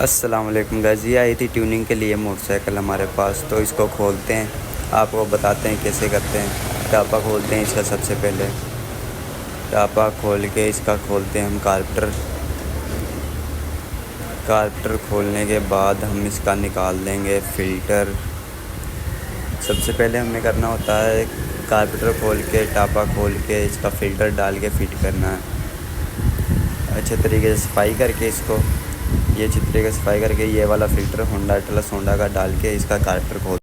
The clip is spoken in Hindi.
अस्सलाम वालेकुम गाइस, ये आई थी ट्यूनिंग के लिए मोटरसाइकिल हमारे पास। तो इसको खोलते हैं, आपको बताते हैं कैसे करते हैं। टापा खोलते हैं इसका। सबसे पहले टापा खोल के इसका खोलते हैं हम कार्बेटर। कार्बेटर खोलने के बाद हम इसका निकाल देंगे फ़िल्टर। सबसे पहले हमें करना होता है कार्बेटर खोल के, टापा खोल के इसका फ़िल्टर डाल के फिट करना है अच्छे तरीके से सफाई करके इसको। ये अच्छी तरीके से सफाई करके ये वाला फ़िल्टर होंडा प्लस होंडा का डाल के इसका कार्बेटर खोल